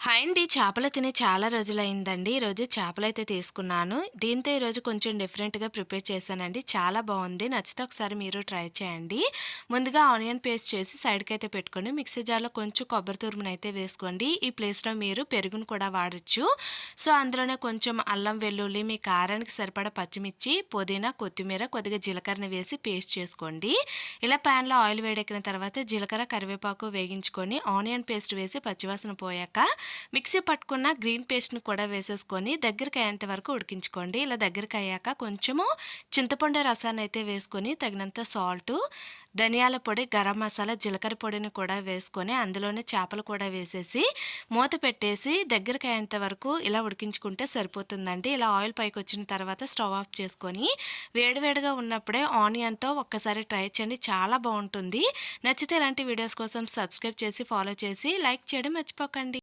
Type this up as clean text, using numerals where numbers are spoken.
Hi అండి. చేపలు తిని చాలా రోజులయిందండి. ఈరోజు చేపలైతే తీసుకున్నాను. దీంతో ఈరోజు కొంచెం డిఫరెంట్‌గా ప్రిపేర్ చేశానండి. చాలా బావుంది. నచ్చితే ఒకసారి మీరు ట్రై చేయండి. ముందుగా ఆనియన్ పేస్ట్ చేసి సైడ్‌కైతే పెట్టుకోండి. మిక్సీ జార్‌లో కొంచెం కొబ్బరి తురుమునైతే వేసుకోండి. ఈ ప్లేస్‌లో మీరు పెరుగును కూడా వాడొచ్చు. సో, అందులోనే కొంచెం అల్లం, వెల్లుల్లి, మీ కారానికి సరిపడా పచ్చిమిర్చి, పుదీనా, కొత్తిమీర, కొద్దిగా జీలకర్రని వేసి పేస్ట్ చేసుకోండి. ఇలా ప్యాన్‌లో ఆయిల్ వేడెక్కిన తర్వాత జీలకర్ర, కరివేపాకు వేగించుకొని ఆనియన్ పేస్ట్ వేసి పచ్చివాసన పోయాక మిక్సీ పట్టుకున్న గ్రీన్ పేస్ట్‌ని కూడా వేసేసుకొని దగ్గరికయ్యేంత వరకు ఉడికించుకోండి. ఇలా దగ్గరికయ్యాక కొంచెము చింతపండు రసాన్నయితే వేసుకొని తగినంత సాల్టు, ధనియాల పొడి, గరం మసాలా, జీలకర్ర పొడిని కూడా వేసుకొని అందులోనే చేపలు కూడా వేసేసి మూత పెట్టేసి దగ్గరికయ్యేంత వరకు ఇలా ఉడికించుకుంటే సరిపోతుందండి. ఇలా ఆయిల్ పైకొచ్చిన తర్వాత స్టవ్ ఆఫ్ చేసుకొని వేడివేడిగా ఉన్నప్పుడే ఆనియన్‌తో ఒక్కసారి ట్రై చేయండి. చాలా బావుంటుంది. నచ్చితే ఇలాంటి వీడియోస్ కోసం సబ్స్క్రైబ్ చేసి, ఫాలో చేసి, లైక్ చేయడం మర్చిపోకండి.